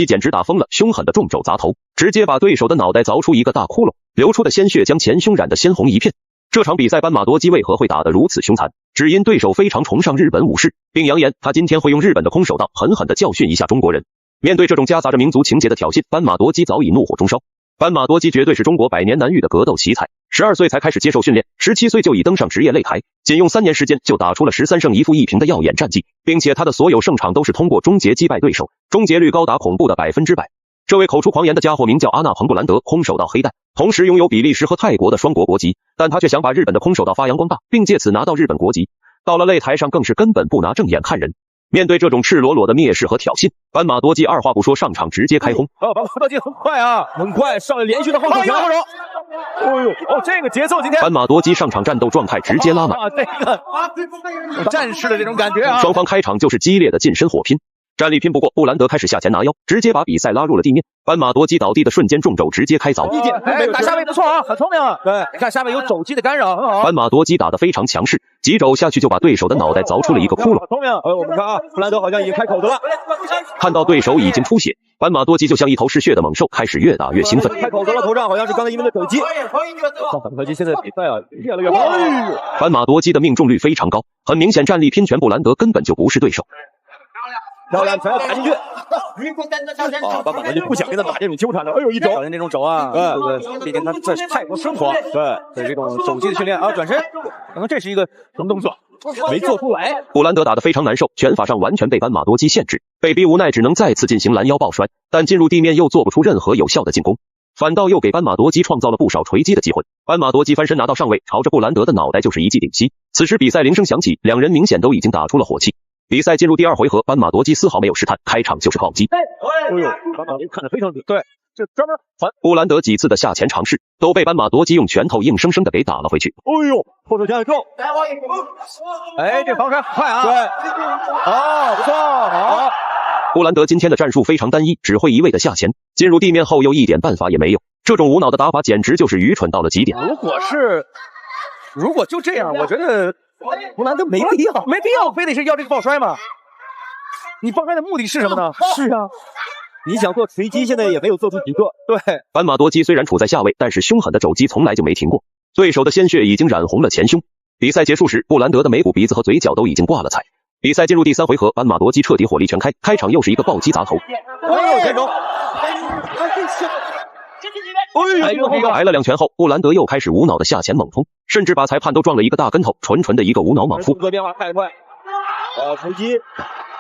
基简直打疯了，凶狠的重肘砸头，直接把对手的脑袋凿出一个大窟窿，流出的鲜血将前胸染得鲜红一片。这场比赛斑马多基为何会打得如此凶残？只因对手非常崇尚日本武士，并扬言他今天会用日本的空手道狠狠地教训一下中国人。面对这种夹杂着民族情节的挑衅，斑马多基早已怒火中烧。斑马多基绝对是中国百年难遇的格斗奇才，12岁才开始接受训练，17岁就已登上职业擂台，仅用3年时间就打出了13胜1负1平的耀眼战绩，并且他的所有胜场都是通过终结击败对手，终结率高达恐怖的100%。这位口出狂言的家伙名叫阿纳彭布兰德，空手道黑带，同时拥有比利时和泰国的双国国籍，但他却想把日本的空手道发扬光大，并借此拿到日本国籍。到了擂台上更是根本不拿正眼看人。面对这种赤裸裸的蔑视和挑衅，斑马多基二话不说上场直接开轰。斑马多基很快啊，很快上来连续的后手拳。哦呦，这个节奏今天。斑马多基上场战斗状态直接拉满，有战士的这种感觉啊。双方开场就是激烈的近身火拼。战力拼不过，布兰德开始下前拿腰，直接把比赛拉入了地面。斑马多基倒地的瞬间，重肘直接开凿。打下位不错啊，很聪明啊。对，你看下面有肘击的干扰，很好。斑马多基打得非常强势，几肘下去就把对手的脑袋凿出了一个窟窿。聪明。我们看啊，布兰德好像已经开口子了。看到对手已经出血，斑马多基就像一头嗜血的猛兽，开始越打越兴奋。开口子了，头上好像是刚才因为的肘击。上反克击现在比赛啊越来越好。斑马多基的命中率非常高，很明显战力拼全布兰德根本就不是对手。漂亮，全要打进去。斑马多基不想跟他打这种纠缠的。哎呦，一肘，小心这种肘啊，对对，毕竟他这是泰国生活，对这种肘击的训练啊，转身，可能这是一个什么动作，没做出来。布兰德打得非常难受，拳法上完全被斑马多基限制，被逼无奈只能再次进行拦腰抱摔，但进入地面又做不出任何有效的进攻，反倒又给斑马多基创造了不少锤击的机会。斑马多基翻身拿到上位，朝着布兰德的脑袋就是一记顶膝。此时比赛铃声响起，两人明显都已经打出了火气。比赛进入第2回合，斑马多基丝毫没有试探，开场就是暴击。哎呦，斑马多基看得非常准，对，这专门传。布兰德几次的下前尝试，都被斑马多基用拳头硬生生的给打了回去。哎呦，后手拳很重。哎，这防摔很快啊。对，不错，好。布兰德今天的战术非常单一，只会一味的下前，进入地面后又一点办法也没有，这种无脑的打法简直就是愚蠢到了极点。如果就这样，我觉得布兰德没必要非得是要这个抱摔吗？你抱摔的目的是什么呢？是啊，你想做锤击，现在也没有做出几个。对，斑马多基虽然处在下位，但是凶狠的肘击从来就没停过，对手的鲜血已经染红了前胸。比赛结束时，布兰德的眉骨、鼻子和嘴角都已经挂了彩。比赛进入第3回合，斑马多基彻底火力全开，开场又是一个暴击砸头。哎呦，这种。挨了2拳后，布兰德又开始无脑的下前猛冲，甚至把裁判都撞了一个大跟头，纯的一个无脑莽夫。变化太快，锤击，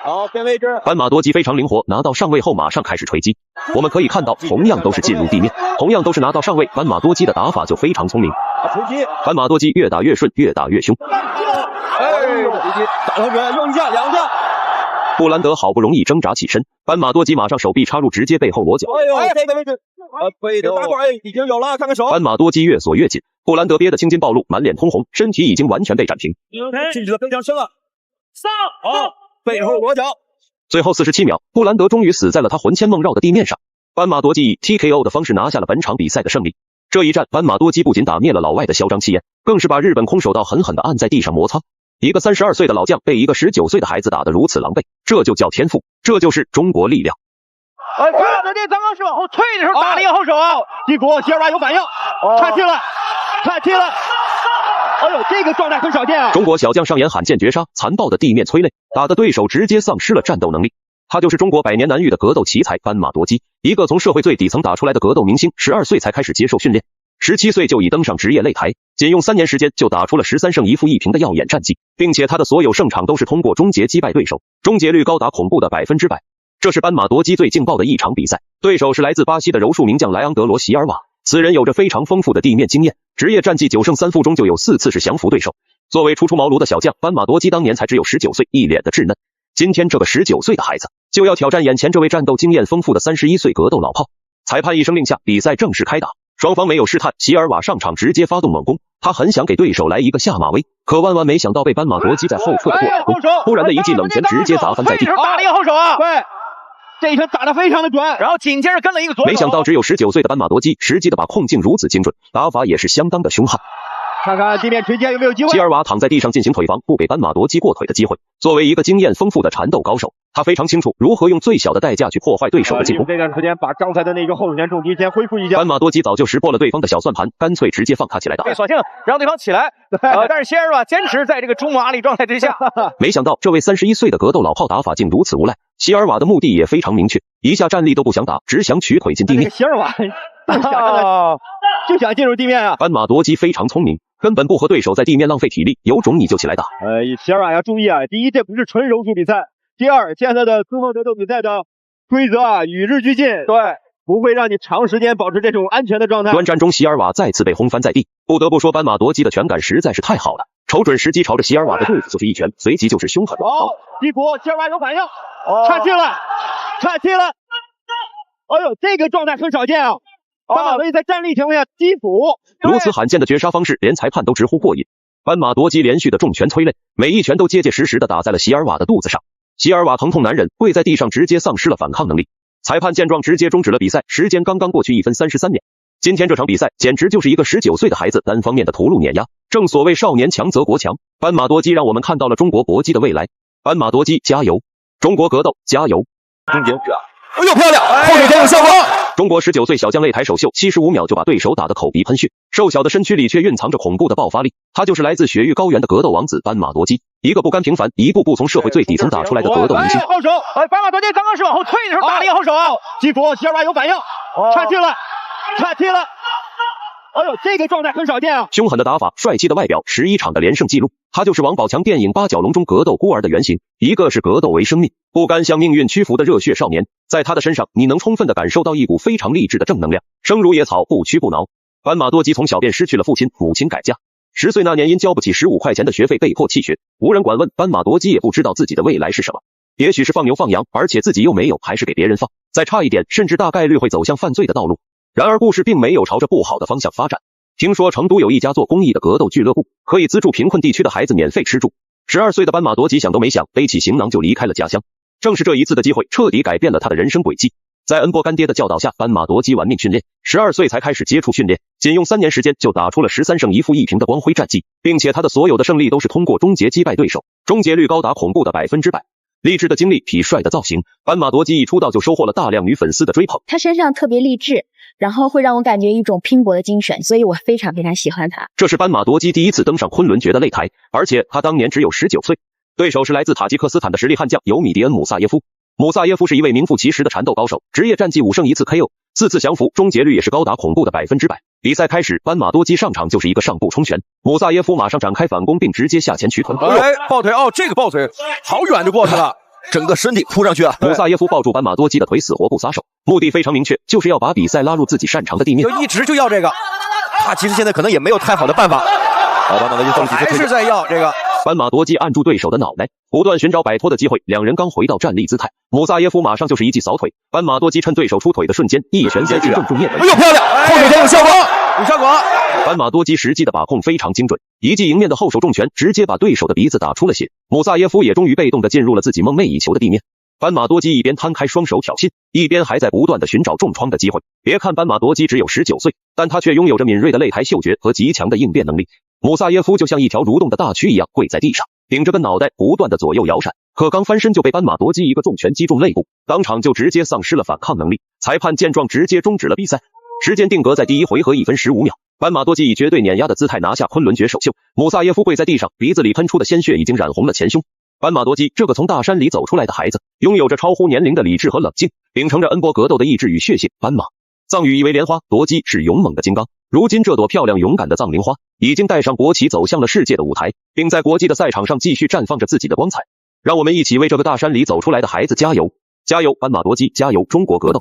好变位置。斑马多基非常灵活，拿到上位后马上开始锤击。我们可以看到，同样都是进入地面，同样都是拿到上位，斑马多基的打法就非常聪明。锤击，斑马多基越打越顺，越打越凶。锤击，打头拳，用1下2下。布兰德好不容易挣扎起身，斑马多基马上手臂插入，直接背后裸脚。哎呦，这个位置，背的打管已经有了，看看手。斑马多基越锁越紧，布兰德憋得青筋暴露，满脸通红，身体已经完全被斩平。禁止的非常深了，好，背后裸脚。最后47秒，布兰德终于死在了他魂牵梦绕的地面上。斑马多基以 TKO 的方式拿下了本场比赛的胜利。这一战，斑马多基不仅打灭了老外的嚣张气焰，更是把日本空手道狠狠地按在地上摩擦。一个32岁的老将被一个19岁的孩子打得如此狼狈，这就叫天赋，这就是中国力量。布兰德这刚刚是往后退的时候打了一个后手啊，结果吉尔瓦有反应，看清了。哎呦，这个状态很少见啊！中国小将上演罕见绝杀，残暴的地面催泪，打得对手直接丧失了战斗能力。他就是中国百年难遇的格斗奇才斑马多基，一个从社会最底层打出来的格斗明星，12岁才开始接受训练。17岁就已登上职业擂台，仅用3年时间就打出了13胜1负1平的耀眼战绩，并且他的所有胜场都是通过终结击败对手，终结率高达恐怖的100%。这是斑马多基最劲爆的一场比赛，对手是来自巴西的柔术名将莱昂德罗·席尔瓦，此人有着非常丰富的地面经验，职业战绩9胜3负中就有4次是降服对手。作为初出茅庐的小将，斑马多基当年才只有19岁，一脸的稚嫩。今天这个19岁的孩子就要挑战眼前这位战斗经验丰富的31岁格斗老炮。裁判一声令下，比赛正式开打。双方没有试探，席尔瓦上场直接发动猛攻，他很想给对手来一个下马威，可万万没想到被斑马多基在后撤的过程中，突然的一记冷拳直接砸翻在地。打了一个后手啊！对，这一拳打得非常的准，然后紧接着跟了一个左手。没想到只有19岁的斑马多基，实际的把控境如此精准，打法也是相当的凶悍。看看地面锤击有没有机会。席尔瓦躺在地上进行腿防，不给斑马多基过腿的机会。作为一个经验丰富的缠斗高手，他非常清楚如何用最小的代价去破坏对手的进攻。这段时间把刚才的那个后手拳重击先恢复一下。斑马多基早就识破了对方的小算盘，干脆直接放他起来打。索性让对方起来，但是希尔瓦坚持在这个中马里状态之下。没想到这位31岁的格斗老炮打法竟如此无赖。希尔瓦的目的也非常明确，一下站立都不想打，只想取腿进地面。希尔瓦就想进入地面啊！斑马多基非常聪明，根本不和对手在地面浪费体力，有种你就起来打。希尔瓦要注意啊！第一，这不是纯柔术比赛；第二，现在的中锋格斗比赛的规则啊与日俱进，对，不会让你长时间保持这种安全的状态。端战中，希尔瓦再次被轰翻在地。不得不说，斑马多基的拳感实在是太好了，瞅准时机朝着希尔瓦的肚子就是一拳，随即就是凶狠的击服，希尔瓦有反应，岔气了，岔气了！哎呦，这个状态很少见啊！斑马多基在站立情况下击服，如此罕见的绝杀方式，连裁判都直呼过瘾。斑马多基连续的重拳催泪，每一拳都结结实实的打在了希尔瓦的肚子上。希尔瓦疼痛难忍，跪在地上直接丧失了反抗能力。裁判见状直接终止了比赛，时间刚刚过去1分33秒。今天这场比赛简直就是一个19岁的孩子单方面的屠戮碾压。正所谓少年强则国强，斑马多基让我们看到了中国搏击的未来。斑马多基加油，中国格斗加油！终结者，哎呦漂亮，后腿拳有效果。中国19岁小将擂台首秀75秒就把对手打得口鼻喷血，瘦小的身躯里却蕴藏着恐怖的爆发力。他就是来自雪域高原的格斗王子斑马多基，一个不甘平凡，一步步从社会最底层打出来的格斗明星。后手，斑马多基刚刚是往后退的时候打了一个后手啊，击服，希尔瓦有反应，岔气了，岔气了。哎呦，这个状态很少见啊！凶狠的打法，帅气的外表，11场的连胜记录，他就是王宝强电影《八角笼》中格斗孤儿的原型，一个是格斗为生命，不甘向命运屈服的热血少年。在他的身上，你能充分的感受到一股非常励志的正能量，生如野草，不屈不挠。斑马多基从小便失去了父亲，母亲改嫁，10岁那年因交不起15块钱的学费被迫弃学，无人管问，斑马多基也不知道自己的未来是什么，也许是放牛放羊，而且自己又没有，还是给别人放，再差一点，甚至大概率会走向犯罪的道路。然而故事并没有朝着不好的方向发展。听说成都有一家做公益的格斗俱乐部，可以资助贫困地区的孩子免费吃住。12岁的斑马多基想都没想，背起行囊就离开了家乡。正是这一次的机会，彻底改变了他的人生轨迹。在恩波干爹的教导下，斑马多基玩命训练，12岁才开始接触训练，仅用3年时间就打出了13胜1负1平的光辉战绩，并且他的所有的胜利都是通过终结击败对手，终结率高达恐怖的100%。励志的经历，痞帅的造型，斑马多基一出道就收获了大量女粉丝的追捧。他身上特别励志，然后会让我感觉一种拼搏的精神，所以我非常非常喜欢他。这是斑马多基第一次登上昆仑决的擂台，而且他当年只有19岁，对手是来自塔吉克斯坦的实力悍将尤米迪恩·姆萨耶夫。姆萨耶夫是一位名副其实的缠斗高手，职业战绩5胜1次 KO，4次降服，终结率也是高达恐怖的100%。比赛开始，斑马多基上场就是一个上步冲拳，姆萨耶夫马上展开反攻，并直接下前取腿。抱腿这个抱腿好远就过去了。整个身体扑上去啊！姆萨耶夫抱住斑马多基的腿，死活不撒手，目的非常明确，就是要把比赛拉入自己擅长的地面。就一直就要这个，他其实现在可能也没有太好的办法。斑马多基还是在要这个。斑马多基按住对手的脑袋，不断寻找摆脱的机会。两人刚回到站立姿态，姆萨耶夫马上就是一记扫腿，斑马多基趁对手出腿的瞬间，一拳塞进正中面。哎呦，漂亮！后腿拳有效果，有效果。斑马多基实际的把控非常精准，一记迎面的后手重拳直接把对手的鼻子打出了血。姆萨耶夫也终于被动的进入了自己梦寐以求的地面。斑马多基一边摊开双手挑衅，一边还在不断的寻找重创的机会。别看斑马多基只有19岁，但他却拥有着敏锐的擂台嗅觉和极强的应变能力。姆萨耶夫就像一条蠕动的大蛆一样跪在地上，顶着个脑袋不断的左右摇闪，可刚翻身就被斑马多基一个重拳击中肋部，当场就直接丧失了反抗能力。裁判见状直接终止了比赛，时间定格在第一回合1分15秒。斑马多基以绝对碾压的姿态拿下昆仑决首秀，姆萨耶夫跪在地上，鼻子里喷出的鲜血已经染红了前胸。斑马多基这个从大山里走出来的孩子，拥有着超乎年龄的理智和冷静，秉承着恩波格斗的意志与血性。斑马藏语意为莲花，多基是勇猛的金刚。如今这朵漂亮勇敢的藏灵花已经带上国旗走向了世界的舞台，并在国际的赛场上继续绽放着自己的光彩。让我们一起为这个大山里走出来的孩子加油！加油，斑马多基！加油，中国格斗！